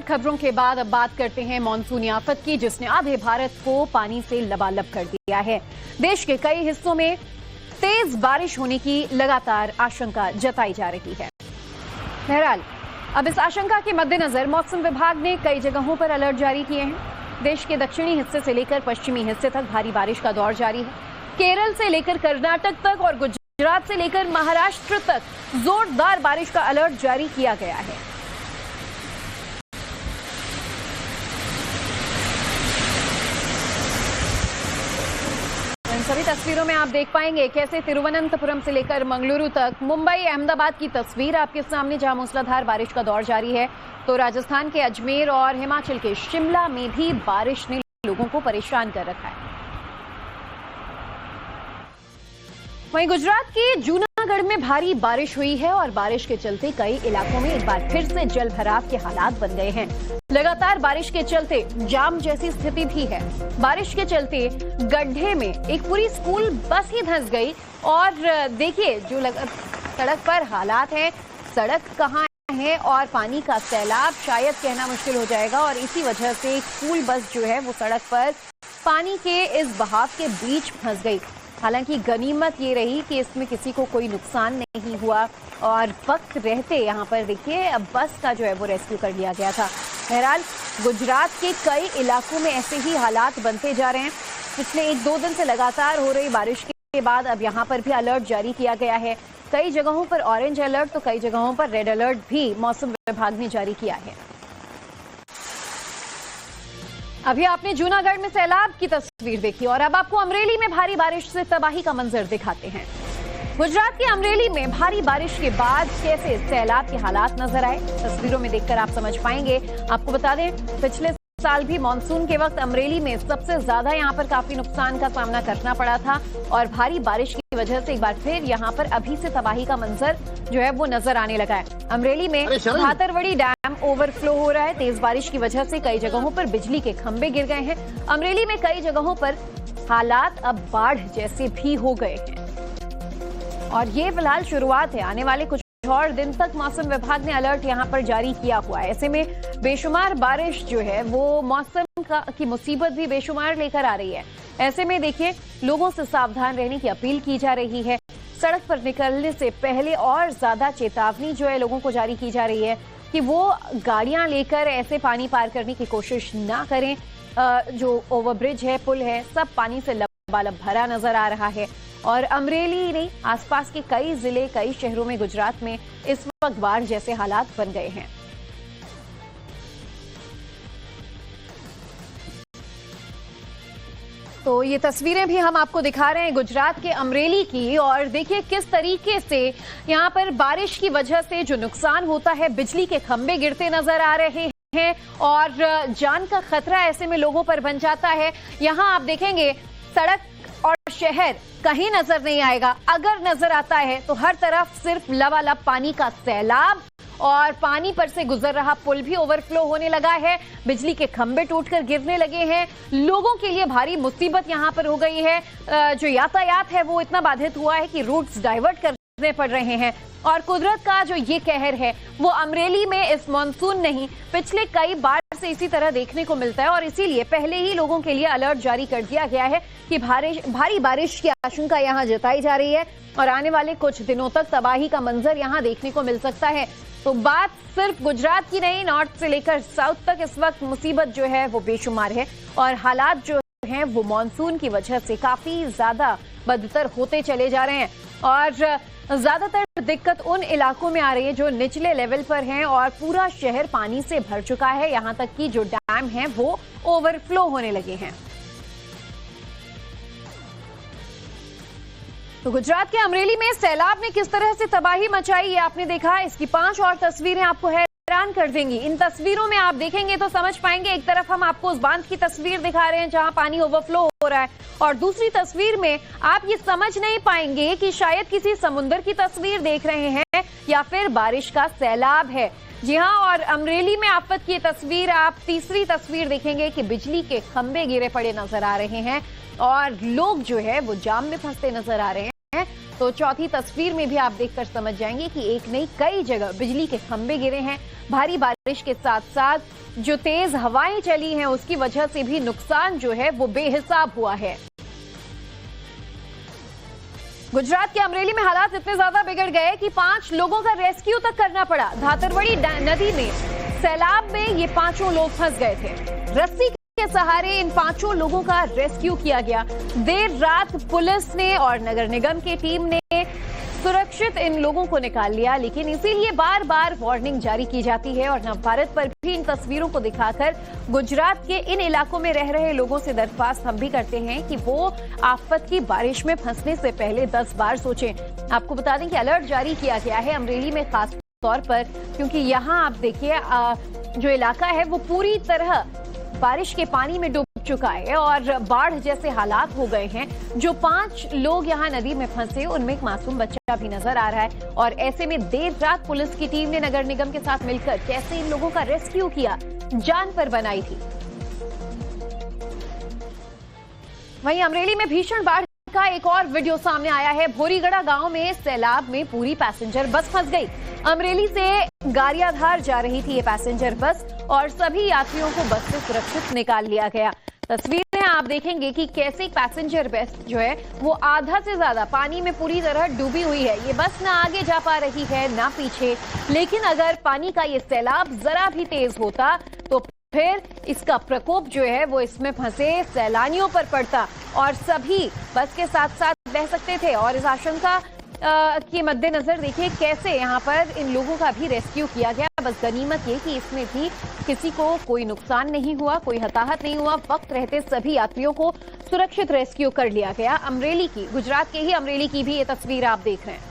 खबरों के बाद अब बात करते हैं मानसूनी आफत की, जिसने आधे भारत को पानी से लबालब कर दिया है। देश के कई हिस्सों में तेज बारिश होने की लगातार आशंका जताई जा रही है। बहरहाल अब इस आशंका के मद्देनजर मौसम विभाग ने कई जगहों पर अलर्ट जारी किए हैं। देश के दक्षिणी हिस्से से लेकर पश्चिमी हिस्से तक भारी बारिश का दौर जारी है। केरल से लेकर कर्नाटक तक और गुजरात से लेकर महाराष्ट्र तक जोरदार बारिश का अलर्ट जारी किया गया है। इन सभी तस्वीरों में आप देख पाएंगे कैसे तिरुवनंतपुरम से लेकर मंगलुरु तक, मुंबई, अहमदाबाद की तस्वीर आपके सामने, जहां मूसलाधार बारिश का दौर जारी है। तो राजस्थान के अजमेर और हिमाचल के शिमला में भी बारिश ने लोगों को परेशान कर रखा है। वहीं गुजरात के जूनागढ़ में भारी बारिश हुई है और बारिश के चलते कई इलाकों में एक बार फिर से जल भराव के हालात बन गए हैं। लगातार बारिश के चलते जाम जैसी स्थिति भी है। बारिश के चलते गड्ढे में एक पूरी स्कूल बस ही धंस गई और देखिए जो सड़क पर हालात हैं, सड़क कहाँ है और पानी का सैलाब शायद कहना मुश्किल हो जाएगा। और इसी वजह से एक स्कूल बस जो है वो सड़क पर पानी के इस बहाव के बीच फंस गई। हालांकि गनीमत ये रही कि इसमें किसी को कोई नुकसान नहीं हुआ और वक्त रहते यहाँ पर देखिए बस का जो है वो रेस्क्यू कर लिया गया था। बहरहाल गुजरात के कई इलाकों में ऐसे ही हालात बनते जा रहे हैं। पिछले 1-2 दिन से लगातार हो रही बारिश के बाद अब यहाँ पर भी अलर्ट जारी किया गया है। कई जगहों पर ऑरेंज अलर्ट तो कई जगहों पर रेड अलर्ट भी मौसम विभाग ने जारी किया है। अभी आपने जूनागढ़ में सैलाब की तस्वीर देखी और अब आपको अमरेली में भारी बारिश से तबाही का मंजर दिखाते हैं। गुजरात के अमरेली में भारी बारिश के बाद कैसे सैलाब के हालात नजर आए, तस्वीरों में देखकर आप समझ पाएंगे। आपको बता दें, पिछले साल भी मानसून के वक्त अमरेली में सबसे ज्यादा यहां पर काफी नुकसान का सामना करना पड़ा था और भारी बारिश की वजह से एक बार फिर यहां पर अभी से तबाही का मंजर जो है वो नजर आने लगा है। अमरेली में भातरवड़ी डैम ओवरफ्लो हो रहा है। तेज बारिश की वजह से कई जगहों पर बिजली के खंभे गिर गए हैं। अमरेली में कई जगहों पर हालात अब बाढ़ जैसे भी हो गए हैं और ये फिलहाल शुरुआत है। आने वाले कुछ और दिन तक मौसम विभाग ने अलर्ट यहां पर जारी किया हुआ है। ऐसे में बेशुमार बारिश जो है वो मौसम की मुसीबत भी बेशुमार लेकर आ रही है। ऐसे में देखिए लोगों से सावधान रहने की अपील की जा रही है। सड़क पर निकलने से पहले और ज्यादा चेतावनी जो है लोगों को जारी की जा रही है कि वो गाड़ियां लेकर ऐसे पानी पार करने की कोशिश ना करें। जो ओवरब्रिज है, पुल है, सब पानी से लबालब भरा नजर आ रहा है और अमरेली नहीं, आसपास के कई जिले, कई शहरों में गुजरात में इस वक्त बाढ़ जैसे हालात बन गए हैं। तो ये तस्वीरें भी हम आपको दिखा रहे हैं गुजरात के अमरेली की और देखिए किस तरीके से यहाँ पर बारिश की वजह से जो नुकसान होता है, बिजली के खंभे गिरते नजर आ रहे हैं और जान का खतरा ऐसे में लोगों पर बन जाता है। यहाँ आप देखेंगे सड़क और शहर कहीं नजर नहीं आएगा, अगर नजर आता है तो हर तरफ सिर्फ लबालब पानी का सैलाब और पानी पर से गुजर रहा पुल भी ओवरफ्लो होने लगा है। बिजली के खंभे टूटकर गिरने लगे हैं। लोगों के लिए भारी मुसीबत यहां पर हो गई है। जो यातायात है वो इतना बाधित हुआ है कि रूट्स डाइवर्ट करने पड़ रहे हैं और कुदरत का जो ये कहर है वो अमरेली में इस मानसून नहीं, पिछले कई बार से इसी तरह देखने को मिलता है और इसीलिए पहले ही लोगों के लिए अलर्ट जारी कर दिया गया है कि भारी बारिश की आशंका यहां जताई जा रही है और आने वाले कुछ दिनों तक तबाही का मंजर यहां देखने को मिल सकता है। तो बात सिर्फ गुजरात की नहीं, नॉर्थ से लेकर साउथ तक इस वक्त मुसीबत जो है वो बेशुमार है और हालात जो हैं वो मानसून की वजह से काफी ज्यादा बदतर होते चले जा रहे हैं और ज्यादातर दिक्कत उन इलाकों में आ रही है जो निचले लेवल पर हैं और पूरा शहर पानी से भर चुका है। यहां तक कि जो डैम है वो ओवरफ्लो होने लगे हैं। तो गुजरात के अमरेली में सैलाब ने किस तरह से तबाही मचाई ये आपने देखा। इसकी 5 और तस्वीरें आपको हैरान कर देंगी। इन तस्वीरों में आप देखेंगे तो समझ पाएंगे। एक तरफ हम आपको उस बांध की तस्वीर दिखा रहे हैं जहां पानी ओवरफ्लो हो रहा है और दूसरी तस्वीर में आप ये समझ नहीं पाएंगे कि शायद किसी समुद्र की तस्वीर देख रहे हैं या फिर बारिश का सैलाब है। जी हाँ, और अमरेली में आफत की तस्वीर, आप तीसरी तस्वीर देखेंगे कि बिजली के खंभे गिरे पड़े नजर आ रहे हैं और लोग जो है वो जाम में फंसते नजर आ रहे हैं। तो चौथी तस्वीर में भी आप देखकर समझ जाएंगे कि एक नहीं कई जगह बिजली के खंभे गिरे हैं। भारी बारिश के साथ साथ जो तेज हवाएं चली हैं उसकी वजह से भी नुकसान जो है वो बेहिसाब हुआ है। गुजरात के अमरेली में हालात इतने ज्यादा बिगड़ गए कि 5 लोगों का रेस्क्यू तक करना पड़ा। धातरवड़ी नदी में सैलाब में ये 5 लोग फंस गए थे। रस्सी के सहारे इन 5 लोगों का रेस्क्यू किया गया। देर रात पुलिस ने और नगर निगम की टीम ने सुरक्षित इन लोगों को निकाल लिया, लेकिन इसीलिए बार बार वार्निंग जारी की जाती है और नवभारत पर भी इन तस्वीरों को दिखाकर गुजरात के इन इलाकों में रह रहे लोगों से दरख्वास्त हम भी करते हैं कि वो आफत की बारिश में फंसने से पहले 10 बार सोचें। आपको बता दें कि अलर्ट जारी किया गया है अमरेली में खास तौर पर, क्योंकि यहाँ आप देखिए जो इलाका है वो पूरी तरह बारिश के पानी में डूब चुका है और बाढ़ जैसे हालात हो गए हैं। जो 5 लोग यहाँ नदी में फंसे उनमें एक मासूम बच्चा भी नजर आ रहा है और ऐसे में देर रात पुलिस की टीम ने नगर निगम के साथ मिलकर कैसे इन लोगों का रेस्क्यू किया, जान पर बनाई थी। वहीं अमरेली में भीषण बाढ़ का एक और वीडियो सामने आया है। भोरीगढ़ा गांव में सैलाब में पूरी पैसेंजर बस फंस गई। अमरेली से गारियाधार जा रही थी ये पैसेंजर बस और सभी यात्रियों को बस से सुरक्षित निकाल लिया गया। तस्वीरें आप देखेंगे कि कैसे एक पैसेंजर बस जो है वो आधा से ज्यादा पानी में पूरी तरह डूबी हुई है। ये बस ना आगे जा पा रही है ना पीछे, लेकिन अगर पानी का ये सैलाब जरा भी तेज होता तो फिर इसका प्रकोप जो है वो इसमें फंसे सैलानियों पर पड़ता और सभी बस के साथ साथ बह सकते थे। और इस आशंका के मद्देनजर देखिए कैसे यहाँ पर इन लोगों का भी रेस्क्यू किया गया। बस गनीमत ये कि इसमें भी किसी को कोई नुकसान नहीं हुआ, कोई हताहत नहीं हुआ। वक्त रहते सभी यात्रियों को सुरक्षित रेस्क्यू कर लिया गया। अमरेली की, गुजरात के ही अमरेली की भी ये तस्वीर आप देख रहे हैं।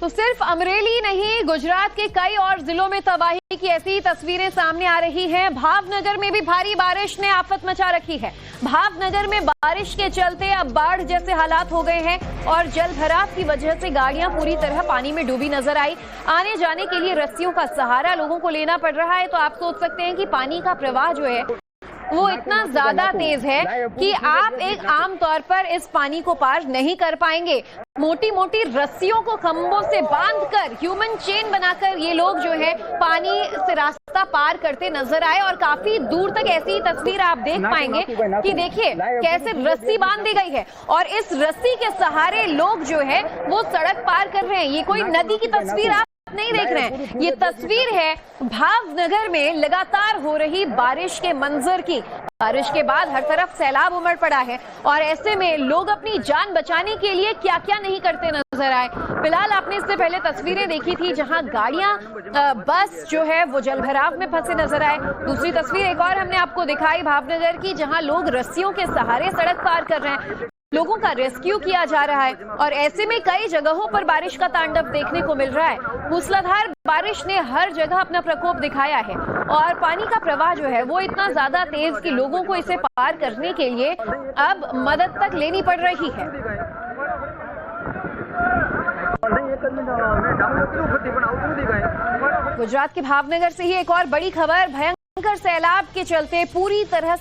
तो सिर्फ अमरेली नहीं, गुजरात के कई और जिलों में तबाही की ऐसी तस्वीरें सामने आ रही हैं। भावनगर में भी भारी बारिश ने आफत मचा रखी है। भावनगर में बारिश के चलते अब बाढ़ जैसे हालात हो गए हैं और जल भराव की वजह से गाड़ियां पूरी तरह पानी में डूबी नजर आई। आने जाने के लिए रस्सियों का सहारा लोगों को लेना पड़ रहा है। तो आप सोच सकते हैं कि पानी का प्रवाह जो है वो इतना ज्यादा तेज है कि आप एक आम तौर पर इस पानी को पार नहीं कर पाएंगे। मोटी मोटी रस्सियों को खंभों से बांधकर ह्यूमन चेन बनाकर ये लोग जो है पानी से रास्ता पार करते नजर आए और काफी दूर तक ऐसी तस्वीर आप देख पाएंगे कि देखिए कैसे रस्सी बांध दी गई है और इस रस्सी के सहारे लोग जो है वो सड़क पार कर रहे हैं। ये कोई नदी की तस्वीर आप नहीं देख रहे हैं, ये तस्वीर है भावनगर में लगातार हो रही बारिश के मंजर की। बारिश के बाद हर तरफ सैलाब उमड़ पड़ा है और ऐसे में लोग अपनी जान बचाने के लिए क्या क्या नहीं करते नजर आए। फिलहाल आपने इससे पहले तस्वीरें देखी थी जहां गाड़ियां बस जो है वो जलभराव में फंसे नजर आए। दूसरी तस्वीर एक और हमने आपको दिखाई भावनगर की, जहां लोग रस्सियों के सहारे सड़क पार कर रहे हैं। लोगों का रेस्क्यू किया जा रहा है और ऐसे में कई जगहों पर बारिश का तांडव देखने को मिल रहा है। मूसलाधार बारिश ने हर जगह अपना प्रकोप दिखाया है और पानी का प्रवाह जो है वो इतना ज्यादा तेज कि लोगों को इसे पार करने के लिए अब मदद तक लेनी पड़ रही है। गुजरात के भावनगर से ही एक और बड़ी खबर। भयंकर सैलाब के चलते पूरी तरह